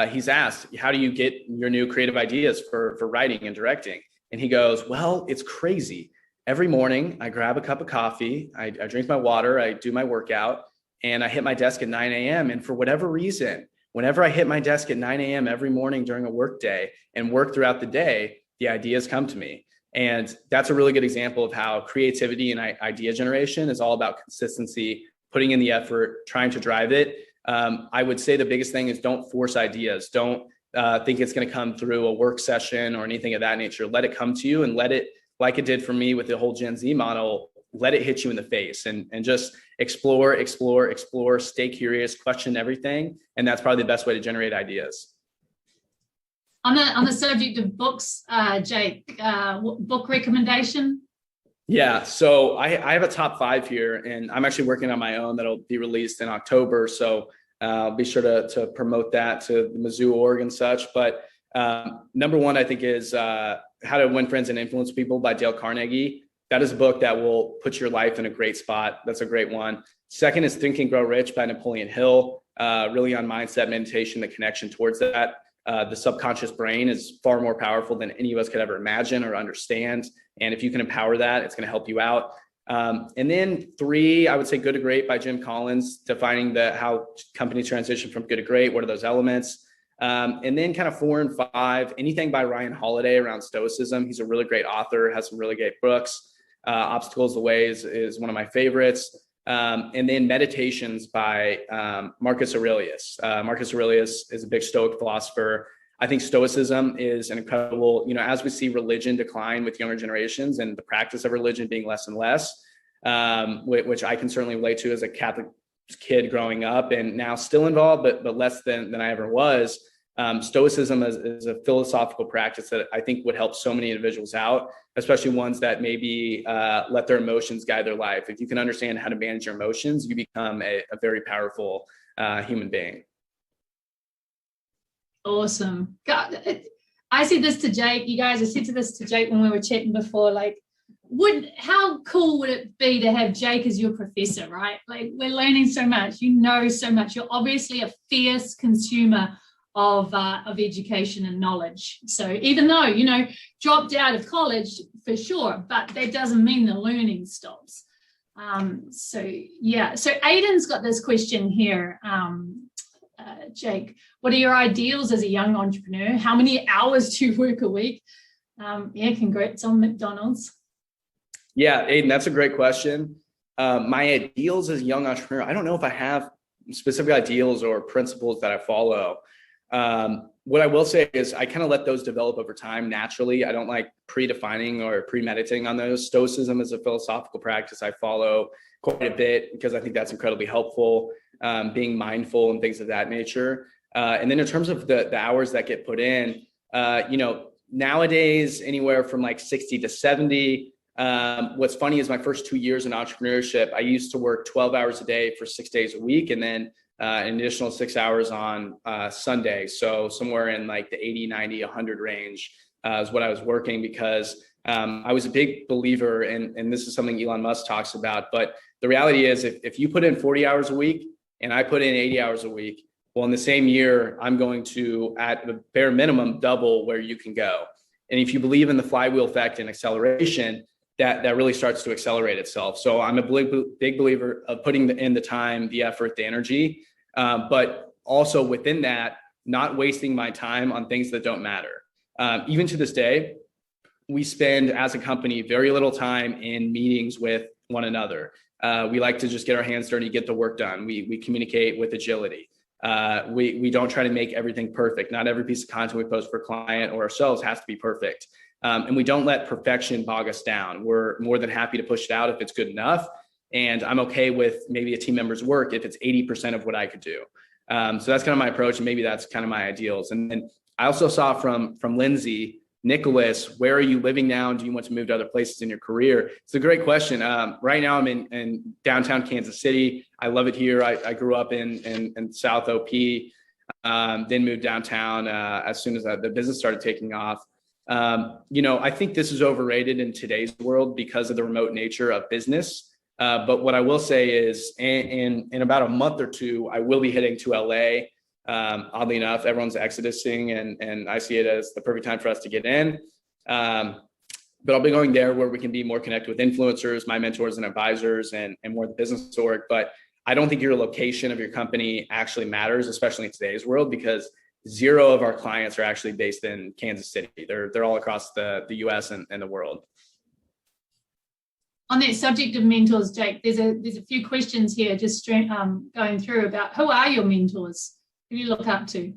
he's asked, how do you get your new creative ideas for writing and directing? And he goes, well, it's crazy. Every morning I grab a cup of coffee, I drink my water, I do my workout, and I hit my desk at 9 a.m. And for whatever reason, whenever I hit my desk at 9 a.m. every morning during a work day and work throughout the day, the ideas come to me. And that's a really good example of how creativity and idea generation is all about consistency, putting in the effort, trying to drive it. I would say the biggest thing is don't force ideas. Don't think it's going to come through a work session or anything of that nature. Let it come to you, and let it, like it did for me with the whole Gen Z model, let it hit you in the face and just explore, stay curious, question everything. And that's probably the best way to generate ideas. On the subject of books, Jake, book recommendation? Yeah, so I have a top 5 here, and I'm actually working on my own that'll be released in October. So I'll be sure to promote that to the Mizzou org and such. But number one, I think, is How to Win Friends and Influence People by Dale Carnegie. That is a book that will put your life in a great spot. That's a great one. Second is Think and Grow Rich by Napoleon Hill, really on mindset, meditation, the connection towards that. The subconscious brain is far more powerful than any of us could ever imagine or understand. And if you can empower that, it's going to help you out. And then 3, I would say Good to Great by Jim Collins, defining how companies transition from good to great. What are those elements? And then kind of 4 and 5, anything by Ryan Holiday around stoicism. He's a really great author, has some really great books. Obstacles the Way is one of my favorites. And then Meditations by Marcus Aurelius. Marcus Aurelius is a big Stoic philosopher. I think Stoicism is an incredible, as we see religion decline with younger generations and the practice of religion being less and less, which I can certainly relate to as a Catholic kid growing up and now still involved, but less than I ever was. Stoicism is a philosophical practice that I think would help so many individuals out, especially ones that maybe let their emotions guide their life. If you can understand how to manage your emotions, you become a very powerful human being. Awesome. God, I said this to Jake, you guys, I said this to Jake when we were chatting before, like, how cool would it be to have Jake as your professor, right? Like, we're learning so much, so much. You're obviously a fierce consumer of education and knowledge. So even though, dropped out of college for sure, but that doesn't mean the learning stops. So Aiden's got this question here. Jake, what are your ideals as a young entrepreneur? How many hours do you work a week? Congrats on McDonald's. Yeah, Aiden, that's a great question. My ideals as a young entrepreneur, I don't know if I have specific ideals or principles that I follow. What I will say is I kind of let those develop over time naturally. I don't like predefining or premeditating on those. Stoicism is a philosophical practice I follow quite a bit because I think that's incredibly helpful, being mindful and things of that nature. And then in terms of the hours that get put in, nowadays anywhere from like 60 to 70. What's funny is my first 2 years in entrepreneurship, I used to work 12 hours a day for 6 days a week, and then an additional 6 hours on Sunday. So somewhere in like the 80, 90, 100 range is what I was working, because I was a big believer, and this is something Elon Musk talks about, but the reality is if you put in 40 hours a week and I put in 80 hours a week, well, in the same year, I'm going to, at the bare minimum, double where you can go. And if you believe in the flywheel effect and acceleration, that really starts to accelerate itself. So I'm a big believer of putting in the time, the effort, the energy, but also within that, not wasting my time on things that don't matter. Even to this day, we spend as a company very little time in meetings with one another. We like to just get our hands dirty, get the work done. We communicate with agility. We don't try to make everything perfect. Not every piece of content we post for a client or ourselves has to be perfect. And we don't let perfection bog us down. We're more than happy to push it out if it's good enough. And I'm okay with maybe a team member's work if it's 80% of what I could do. So that's kind of my approach, and maybe that's kind of my ideals. And then I also saw from Lindsay, Nicholas, where are you living now? Do you want to move to other places in your career? It's a great question. Right now I'm in downtown Kansas City. I love it here. I grew up in South OP, then moved downtown as soon as the business started taking off. I think this is overrated in today's world because of the remote nature of business. But what I will say is in about a month or two, I will be heading to LA. Oddly enough, everyone's exodusing, and I see it as the perfect time for us to get in. But I'll be going there where we can be more connected with influencers, my mentors and advisors, and more the business org. But I don't think your location of your company actually matters, especially in today's world, because 0 of our clients are actually based in Kansas City. They're all across the US and the world. On that subject of mentors, Jake, there's a few questions here just going through about who are your mentors? Who do you look up to?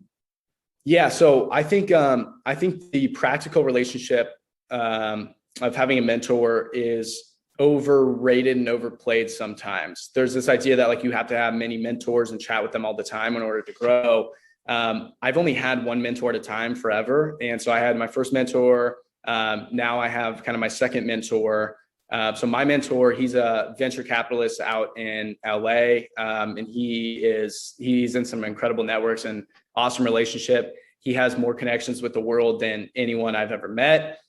Yeah, so I think the practical relationship of having a mentor is overrated and overplayed sometimes. There's this idea that like you have to have many mentors and chat with them all the time in order to grow. I've only had one mentor at a time forever. And so I had my first mentor. Now I have kind of my second mentor. So my mentor, he's a venture capitalist out in LA. And he's in some incredible networks and awesome relationship. He has more connections with the world than anyone I've ever met.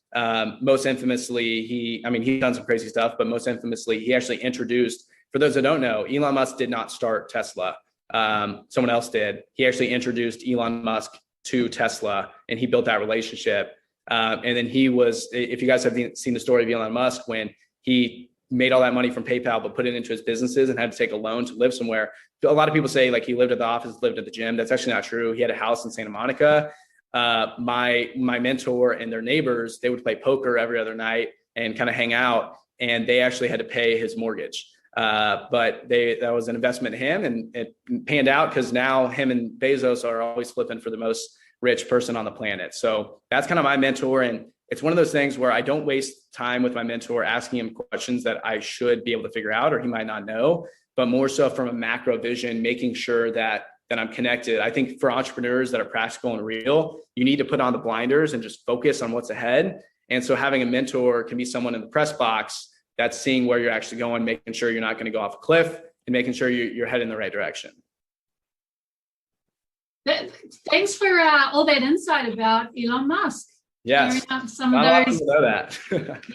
Most infamously, he's done some crazy stuff, but most infamously, he actually introduced, for those that don't know, Elon Musk did not start Tesla. Someone else did. He actually introduced Elon Musk to Tesla, and he built that relationship. And then he was, if you guys have seen the story of Elon Musk, when he made all that money from PayPal, but put it into his businesses and had to take a loan to live somewhere. A lot of people say like he lived at the office, lived at the gym. That's actually not true. He had a house in Santa Monica. My mentor and their neighbors, they would play poker every other night and kind of hang out, and they actually had to pay his mortgage. But that was an investment in him, and it panned out because now him and Bezos are always flipping for the most rich person on the planet. So that's kind of my mentor. And it's one of those things where I don't waste time with my mentor asking him questions that I should be able to figure out or he might not know, but more so from a macro vision, making sure that I'm connected. I think for entrepreneurs that are practical and real, you need to put on the blinders and just focus on what's ahead. And so having a mentor can be someone in the press box that's seeing where you're actually going, making sure you're not going to go off a cliff, and making sure you're heading in the right direction. Thanks for all that insight about Elon Musk. Yes, some of those. Know that.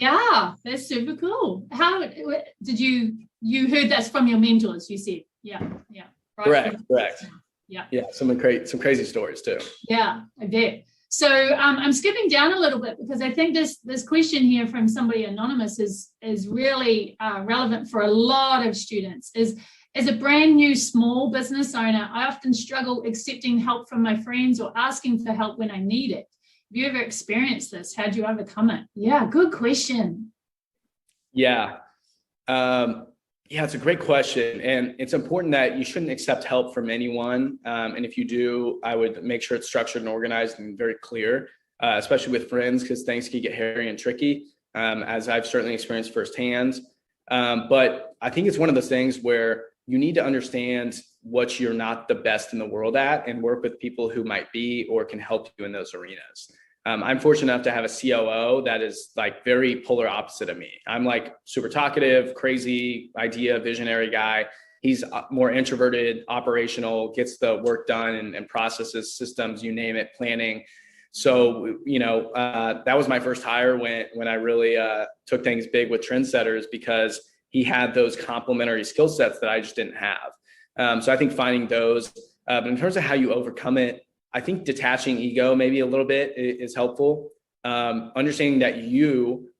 Yeah, that's super cool. How did you heard that's from your mentors? You said, yeah, right. Correct. Yeah, some crazy stories too. Yeah, I bet. So I'm skipping down a little bit because I think this question here from somebody anonymous is really relevant for a lot of students. As a brand new small business owner, I often struggle accepting help from my friends or asking for help when I need it. Have you ever experienced this? How do you overcome it? Yeah, good question. Yeah. Yeah, it's a great question. And it's important that you shouldn't accept help from anyone. And if you do, I would make sure it's structured and organized and very clear, especially with friends, because things can get hairy and tricky, as I've certainly experienced firsthand. But I think it's one of those things where you need to understand what you're not the best in the world at and work with people who might be or can help you in those arenas. I'm fortunate enough to have a COO that is like very polar opposite of me. I'm like super talkative, crazy idea, visionary guy. He's more introverted, operational, gets the work done and processes, systems, you name it, planning. So, that was my first hire when I really took things big with Trendsetters, because he had those complementary skill sets that I just didn't have. So I think finding those, but in terms of how you overcome it, I think detaching ego maybe a little bit is helpful. Understanding that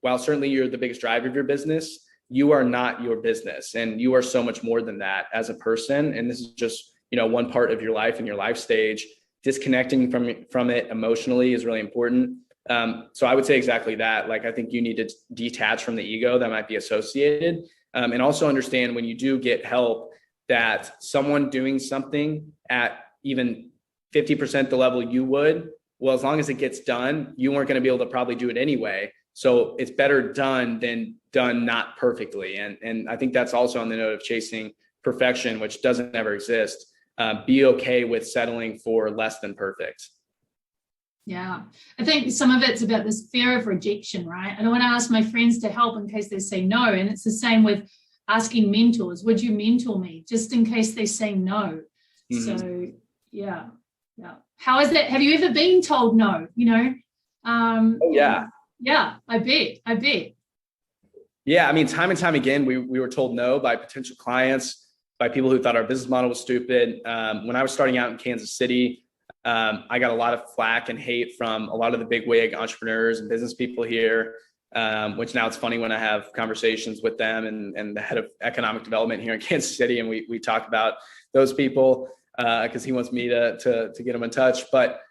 while certainly you're the biggest driver of your business, you are not your business, and you are so much more than that as a person. And this is just, one part of your life and your life stage. Disconnecting from it emotionally is really important. So I would say exactly that. Like, I think you need to detach from the ego that might be associated, and also understand when you do get help that someone doing something at even 50% the level you would, well, as long as it gets done, you weren't going to be able to probably do it anyway. So it's better done than done not perfectly. And I think that's also on the note of chasing perfection, which doesn't ever exist. Be okay with settling for less than perfect. Yeah, I think some of it's about this fear of rejection, right? I don't want to ask my friends to help in case they say no. And it's the same with asking mentors, would you mentor me? Just in case they say no. Mm-hmm. So yeah. How is that? Have you ever been told no? Oh, yeah. Yeah, I bet. Yeah, I mean, time and time again, we were told no by potential clients, by people who thought our business model was stupid. When I was starting out in Kansas City, I got a lot of flack and hate from a lot of the big wig entrepreneurs and business people here, which now it's funny when I have conversations with them and the head of economic development here in Kansas City, and we talk about those people because he wants me to get him in touch. But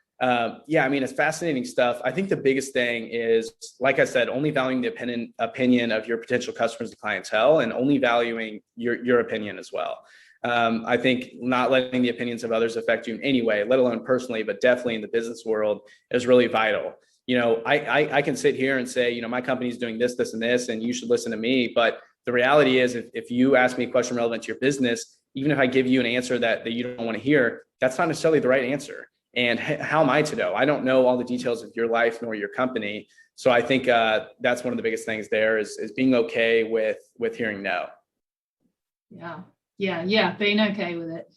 yeah, I mean, it's fascinating stuff. I think the biggest thing is, like I said, only valuing the opinion of your potential customers and clientele, and only valuing your opinion as well. I think not letting the opinions of others affect you in any way, let alone personally, but definitely in the business world, is really vital. I can sit here and say, my company's doing this, this, and this, and you should listen to me. But the reality is, if you ask me a question relevant to your business, even if I give you an answer that you don't want to hear, that's not necessarily the right answer. And how am I to know? I don't know all the details of your life nor your company. So I think that's one of the biggest things there is being okay with hearing no. Yeah, being okay with it.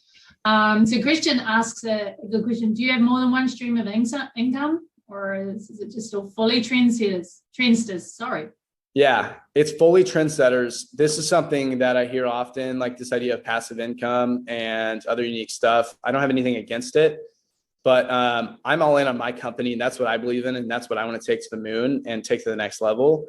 So Christian asks a good question. Do you have more than one stream of income, or is it just all fully trendsters? Sorry. Yeah, it's fully Trendsetters. This is something that I hear often, like this idea of passive income and other unique stuff. I don't have anything against it, but I'm all in on my company, and that's what I believe in, and that's what I want to take to the moon and take to the next level.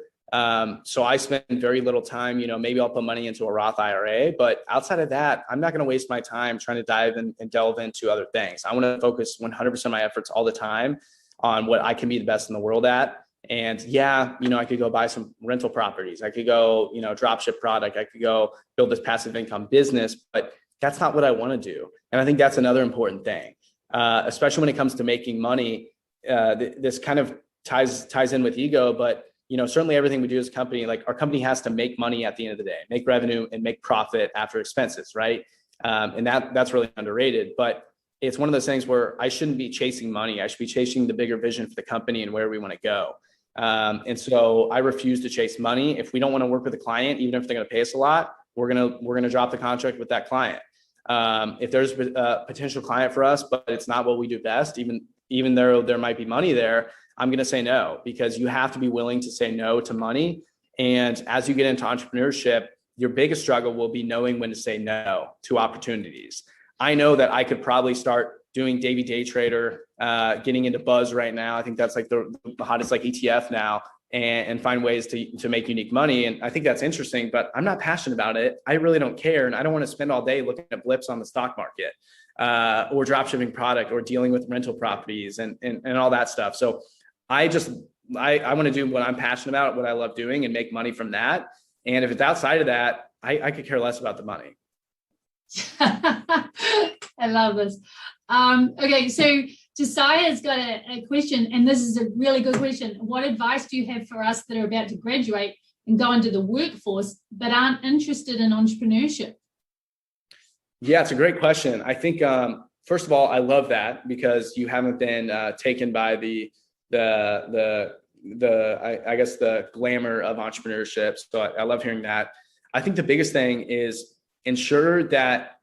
So I spend very little time, maybe I'll put money into a Roth IRA, but outside of that, I'm not going to waste my time trying to dive in and delve into other things. I want to focus 100% of my efforts all the time on what I can be the best in the world at. And yeah, I could go buy some rental properties. I could go, drop ship product. I could go build this passive income business, but that's not what I want to do. And I think that's another important thing, especially when it comes to making money. This kind of ties in with ego, but certainly everything we do as a company, like our company has to make money at the end of the day, make revenue and make profit after expenses, right? And that's really underrated. But it's one of those things where I shouldn't be chasing money. I should be chasing the bigger vision for the company and where we want to go. And so I refuse to chase money. If we don't want to work with a client, even if they're going to pay us a lot, we're going to drop the contract with that client. If there's a potential client for us, but it's not what we do best, even though there might be money there, I'm going to say no, because you have to be willing to say no to money. And as you get into entrepreneurship, your biggest struggle will be knowing when to say no to opportunities. I know that I could probably start doing Davey Day Trader, getting into Buzz right now. I think that's like the hottest ETF now, and find ways to make unique money. And I think that's interesting, but I'm not passionate about it. I really don't care. And I don't want to spend all day looking at blips on the stock market, or drop shipping product, or dealing with rental properties and all that stuff. So I want to do what I'm passionate about, what I love doing, and make money from that. And if it's outside of that, I could care less about the money. I love this. Okay, so Josiah's got a question, and this is a really good question. What advice do you have for us that are about to graduate and go into the workforce but aren't interested in entrepreneurship? Yeah, it's a great question. I think, first of all, I love that because you haven't been taken by the I guess the glamour of entrepreneurship. So I love hearing that. I think the biggest thing is ensure that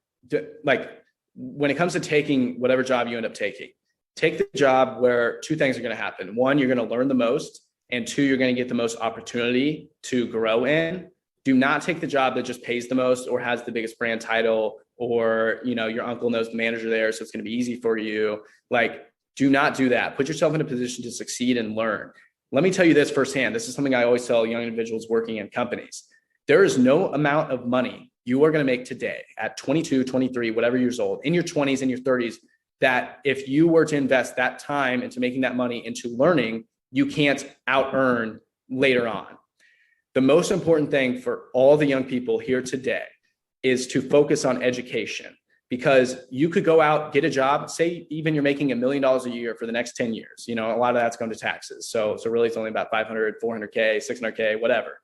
when it comes to taking whatever job you end up taking, take the job where two things are going to happen. One, you're going to learn the most, and two, you're going to get the most opportunity to grow in. Do not take the job that just pays the most or has the biggest brand title, or, your uncle knows the manager there, so it's going to be easy for you. Do not do that. Put yourself in a position to succeed and learn. Let me tell you this firsthand. This is something I always tell young individuals working in companies. There is no amount of money you are going to make today at 22, 23, whatever years old, in your 20s and your 30s, that if you were to invest that time into making that money into learning, you can't out earn later on. The most important thing for all the young people here today is to focus on education, because you could go out, get a job, say even you're making $1 million a year for the next 10 years. A lot of that's going to taxes. So really it's only about 500, 400K, 600K, whatever.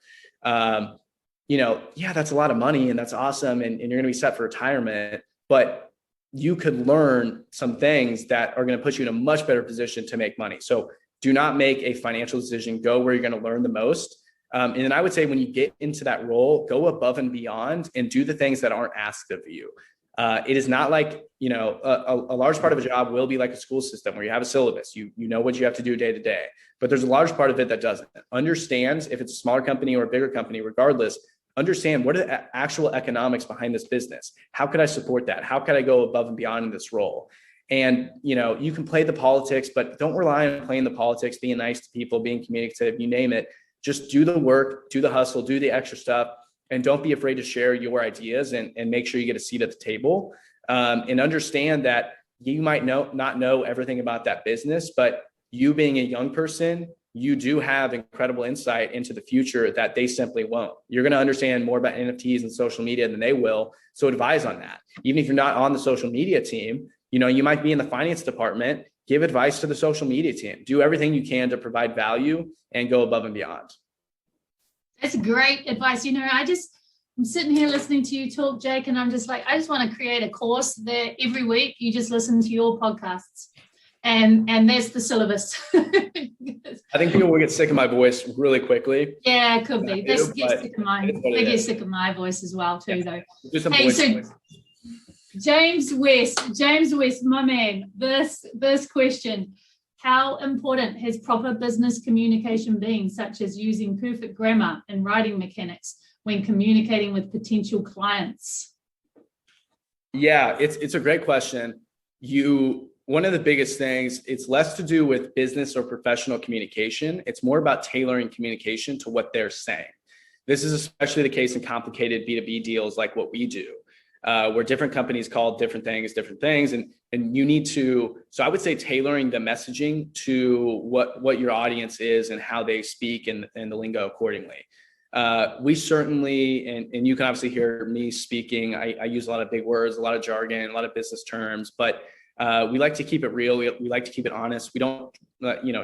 Yeah, that's a lot of money and that's awesome. And you're going to be set for retirement, but you could learn some things that are going to put you in a much better position to make money. So do not make a financial decision. Go where you're going to learn the most. And then I would say when you get into that role, go above and beyond and do the things that aren't asked of you. It is not like, a large part of a job will be like a school system where you have a syllabus, you know what you have to do day to day, but there's a large part of it that doesn't. Understand if it's a smaller company or a bigger company, regardless, understand what are the actual economics behind this business. How could I support that? How could I go above and beyond in this role? And, you can play the politics, but don't rely on playing the politics, being nice to people, being communicative, you name it. Just do the work, do the hustle, do the extra stuff. And don't be afraid to share your ideas and make sure you get a seat at the table. And understand that you might not know everything about that business, but you being a young person, you do have incredible insight into the future that they simply won't. You're going to understand more about NFTs and social media than they will. So advise on that. Even if you're not on the social media team, you might be in the finance department, give advice to the social media team. Do everything you can to provide value and go above and beyond. That's great advice. I'm sitting here listening to you talk, Jake, and I'm just like, I just want to create a course that every week you just listen to your podcasts. And that's the syllabus. I think people will get sick of my voice really quickly. Yeah, it could be. They get sick of my voice as well too, though. Hey, so James West, my man, this question. How important has proper business communication been, such as using perfect grammar and writing mechanics when communicating with potential clients? Yeah, it's a great question. One of the biggest things, it's less to do with business or professional communication. It's more about tailoring communication to what they're saying. This is especially the case in complicated B2B deals like what we do. Where different companies call different things, and you need to. So I would say tailoring the messaging to what your audience is and how they speak and the lingo accordingly. We certainly, and you can obviously hear me speaking. I use a lot of big words, a lot of jargon, a lot of business terms, but we like to keep it real. We like to keep it honest. We don't,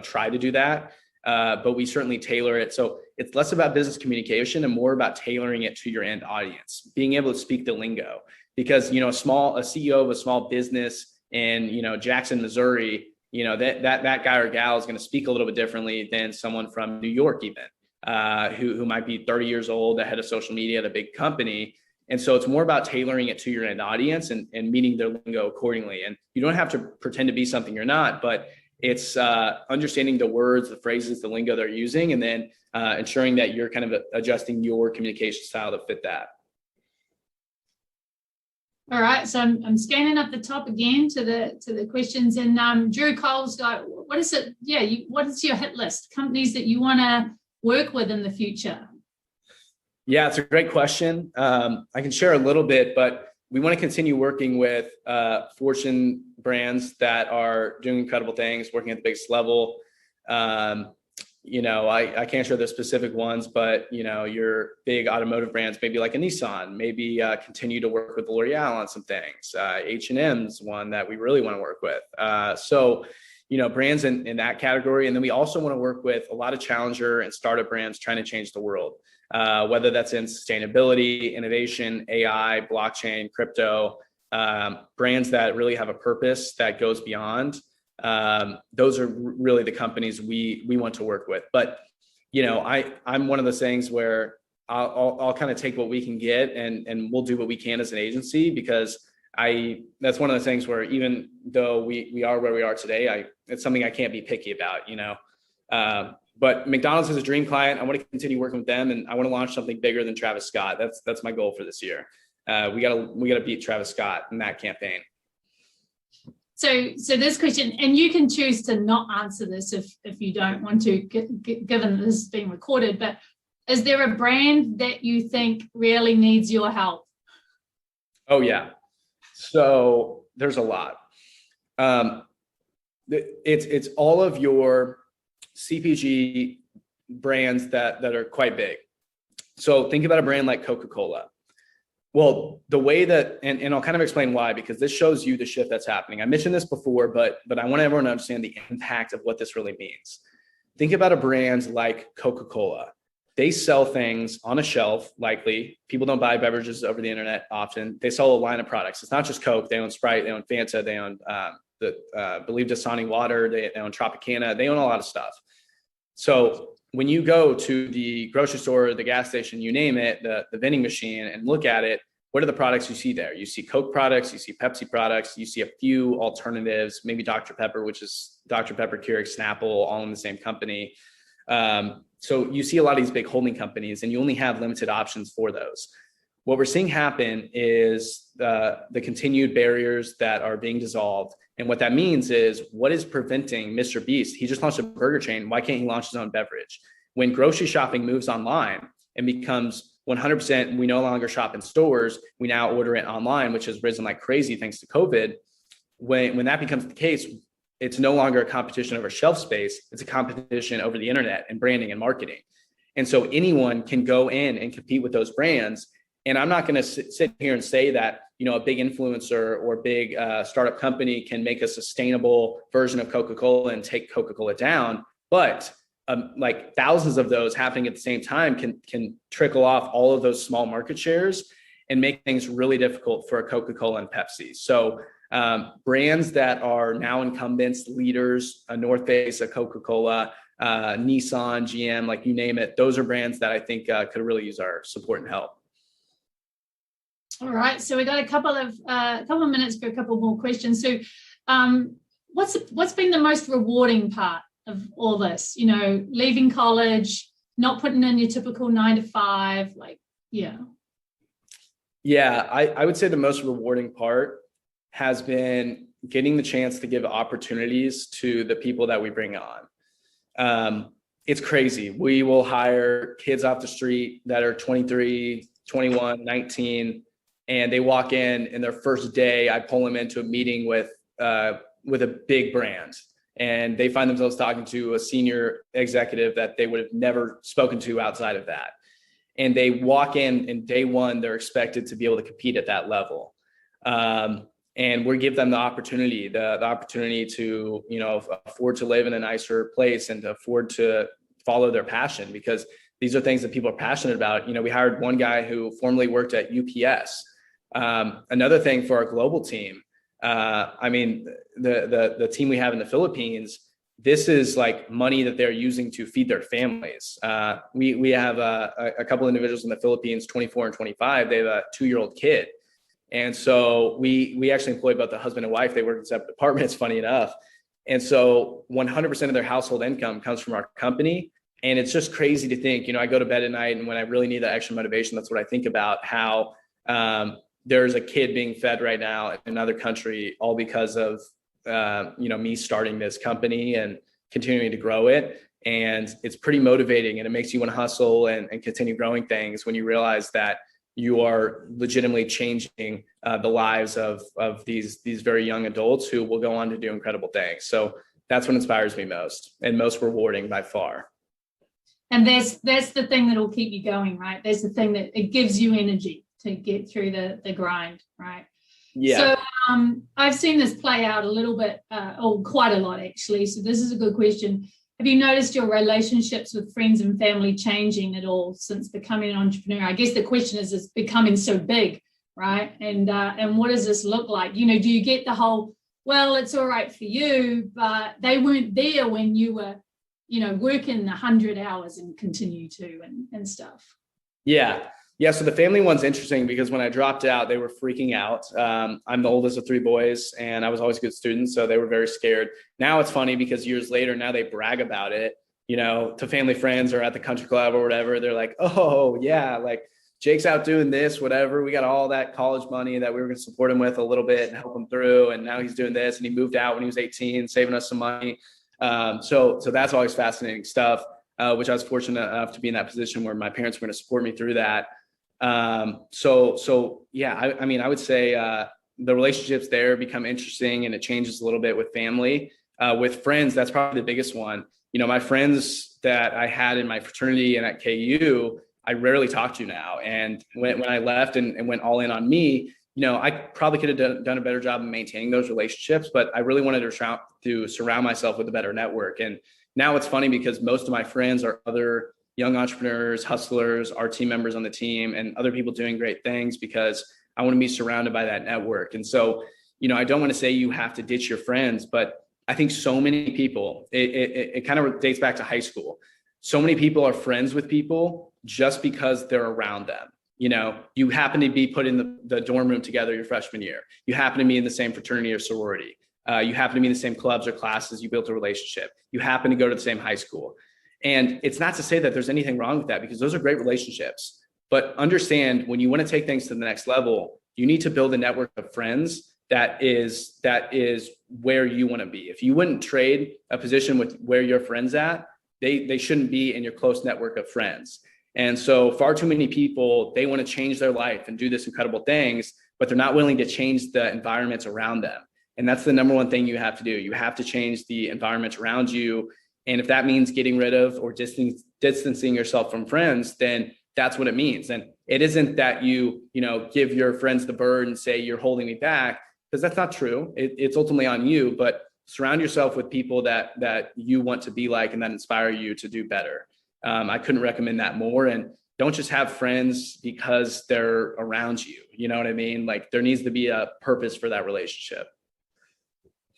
try to do that, but we certainly tailor it. So it's less about business communication and more about tailoring it to your end audience, being able to speak the lingo. Because, a CEO of a small business in, Jackson, Missouri, that guy or gal is going to speak a little bit differently than someone from New York, even, who might be 30 years old, the head of social media at a big company. And so it's more about tailoring it to your end audience and meeting their lingo accordingly. And you don't have to pretend to be something you're not, but it's understanding the words, the phrases, the lingo they're using, and then ensuring that you're kind of adjusting your communication style to fit that. All right, so I'm scanning up the top again to the questions, and Drew Cole's got, what is it? Yeah, what is your hit list? Companies that you want to work with in the future? Yeah, it's a great question. I can share a little bit, but we want to continue working with Fortune brands that are doing incredible things, working at the biggest level. I can't share the specific ones, but, your big automotive brands, maybe like a Nissan, maybe continue to work with L'Oreal on some things. H&M's one that we really want to work with. Brands in that category. And then we also want to work with a lot of challenger and startup brands trying to change the world, whether that's in sustainability, innovation, AI, blockchain, crypto, brands that really have a purpose that goes beyond. Those are really the companies we want to work with. But, I'm one of those things where I'll kind of take what we can get and we'll do what we can as an agency, because that's one of the things where even though we are where we are today, it's something I can't be picky about, but McDonald's is a dream client. I want to continue working with them, and I want to launch something bigger than Travis Scott. That's my goal for this year. We gotta beat Travis Scott in that campaign. So this question, and you can choose to not answer this if you don't want to, given this is being recorded, but is there a brand that you think really needs your help? Oh yeah. So there's a lot. It's all of your CPG brands that are quite big. So think about a brand like Coca-Cola. Well, the way that, and I'll kind of explain why, because this shows you the shift that's happening. I mentioned this before, but I want everyone to understand the impact of what this really means. Think about a brand like Coca-Cola. They sell things on a shelf, likely. People don't buy beverages over the internet often. They sell a line of products. It's not just Coke. They own Sprite, they own Fanta, they own believe Dasani water, they own Tropicana, they own a lot of stuff. So when you go to the grocery store, the gas station, you name it, the vending machine, and look at it, what are the products you see there? You see Coke products, you see Pepsi products, you see a few alternatives, maybe Dr. Pepper, which is Dr. Pepper, Keurig, Snapple, all in the same company. So you see a lot of these big holding companies, and you only have limited options for those. What we're seeing happen is the continued barriers that are being dissolved. And what that means is, what is preventing Mr. Beast? He just launched a burger chain. Why can't he launch his own beverage? When grocery shopping moves online and becomes 100%, we no longer shop in stores. We now order it online, which has risen like crazy thanks to COVID. When that becomes the case, it's no longer a competition over shelf space. It's a competition over the internet and branding and marketing. And so anyone can go in and compete with those brands. And I'm not going to sit here and say that, a big influencer or big startup company can make a sustainable version of Coca-Cola and take Coca-Cola down. But like thousands of those happening at the same time can trickle off all of those small market shares and make things really difficult for a Coca-Cola and Pepsi. So brands that are now incumbents, leaders, a North Face, a Coca-Cola, Nissan, GM, like you name it, those are brands that I think could really use our support and help. All right, so we got a couple of minutes for a couple more questions. So, what's been the most rewarding part of all this? Leaving college, not putting in your typical 9 to 5, Yeah, I would say the most rewarding part has been getting the chance to give opportunities to the people that we bring on. It's crazy. We will hire kids off the street that are 23, 21, 19. And they walk in their first day, I pull them into a meeting with a big brand, and they find themselves talking to a senior executive that they would have never spoken to outside of that. And they walk in, and day one, they're expected to be able to compete at that level. And we give them the opportunity to, afford to live in a nicer place and to afford to follow their passion, because these are things that people are passionate about. We hired one guy who formerly worked at UPS. Another thing for our global team, the team we have in the Philippines, this is like money that they're using to feed their families. We have a couple individuals in the Philippines, 24 and 25. They have a 2-year-old kid. And so we actually employ both the husband and wife. They work in separate departments, funny enough. And so 100% of their household income comes from our company. And it's just crazy to think, I go to bed at night, and when I really need that extra motivation, that's what I think about, how there's a kid being fed right now in another country, all because of, me starting this company and continuing to grow it. And it's pretty motivating, and it makes you want to hustle and continue growing things when you realize that you are legitimately changing the lives of these very young adults who will go on to do incredible things. So that's what inspires me most and most rewarding by far. And that's the thing that'll keep you going, right? That's the thing that it gives you energy to get through the grind, right? Yeah. So I've seen this play out a little bit, or quite a lot actually. So this is a good question. Have you noticed your relationships with friends and family changing at all since becoming an entrepreneur? I guess the question is, it's becoming so big, right? And what does this look like? You know, do you get the whole, well, it's all right for you, but they weren't there when you were, you know, working 100 hours and continue to and stuff? Yeah. Yeah. So the family one's interesting because when I dropped out, they were freaking out. I'm the oldest of three boys and I was always a good student. So they were very scared. Now it's funny because years later, now they brag about it, you know, to family friends or at the country club or whatever. They're like, oh yeah, like Jake's out doing this, whatever. We got all that college money that we were going to support him with a little bit and help him through. And now he's doing this and he moved out when he was 18, saving us some money. So that's always fascinating stuff, which I was fortunate enough to be in that position where my parents were going to support me through that. So yeah, I mean, I would say, the relationships there become interesting and it changes a little bit with family. With friends, that's probably the biggest one. You know, my friends that I had in my fraternity and at KU, I rarely talk to now. And when I left and went all in on me, you know, I probably could have done a better job of maintaining those relationships, but I really wanted to surround myself with a better network. And now it's funny because most of my friends are other young entrepreneurs, hustlers, our team members on the team, and other people doing great things because I want to be surrounded by that network. And so, you know, I don't want to say you have to ditch your friends, but I think so many people, it kind of dates back to high school. So many people are friends with people just because they're around them. You know, you happen to be put in the dorm room together your freshman year. You happen to be in the same fraternity or sorority. You happen to be in the same clubs or classes. You built a relationship. You happen to go to the same high school. And it's not to say that there's anything wrong with that because those are great relationships. But understand when you want to take things to the next level, you need to build a network of friends that is where you want to be. If you wouldn't trade a position with where your friends at, they shouldn't be in your close network of friends. And so far too many people, they want to change their life and do this incredible things, but they're not willing to change the environments around them. And that's the number one thing you have to do. You have to change the environment around you. And if that means getting rid of or distancing yourself from friends, then that's what it means. And it isn't that you give your friends the bird and say, you're holding me back, because that's not true. It's ultimately on you, but surround yourself with people that you want to be like and that inspire you to do better. I couldn't recommend that more. And don't just have friends because they're around you. You know what I mean? Like there needs to be a purpose for that relationship.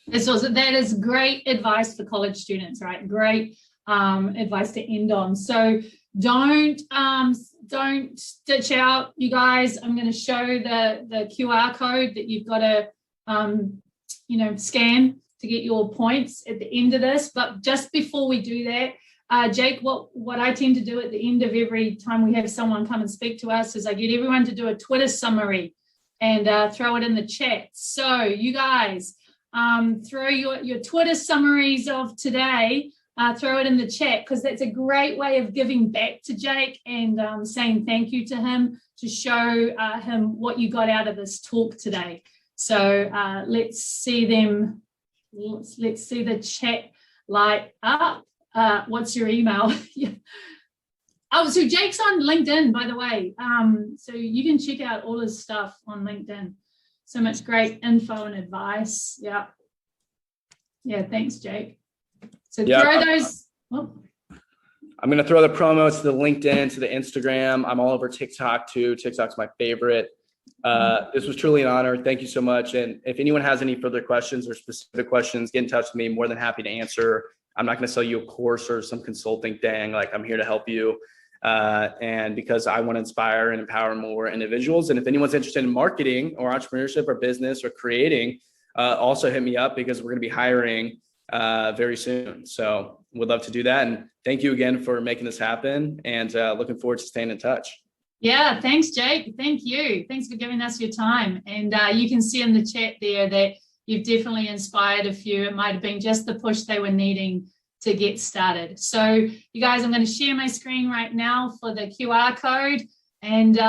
That is great advice for college students, right? Great advice to end on. So don't ditch out, you guys. I'm going to show the QR code that you've got to scan to get your points at the end of this. But just before we do that, Jake, what I tend to do at the end of every time we have someone come and speak to us is I get everyone to do a Twitter summary and throw it in the chat. So you guys, throw your Twitter summaries of today, throw it in the chat, because that's a great way of giving back to Jake and saying thank you to him, to show him what you got out of this talk today. So let's see them. Let's see the chat light up. What's your email? Oh, so Jake's on LinkedIn, by the way. So you can check out all his stuff on LinkedIn. So much great info and advice. Yeah. Yeah, thanks, Jake. So throw those. Oh. I'm going to throw the promos to the LinkedIn, to the Instagram. I'm all over TikTok too. TikTok's my favorite. This was truly an honor. Thank you so much. And if anyone has any further questions or specific questions, get in touch with me. More than happy to answer. I'm not going to sell you a course or some consulting thing. Like I'm here to help you. And because I want to inspire and empower more individuals. And if anyone's interested in marketing or entrepreneurship or business or creating, also hit me up because we're going to be hiring very soon. So would love to do that. And thank you again for making this happen, and looking forward to staying in touch. Yeah, thanks, Jake. Thank you. Thanks for giving us your time. And you can see in the chat there that you've definitely inspired a few. It might have been just the push they were needing to get started. So you guys, I'm going to share my screen right now for the QR code, and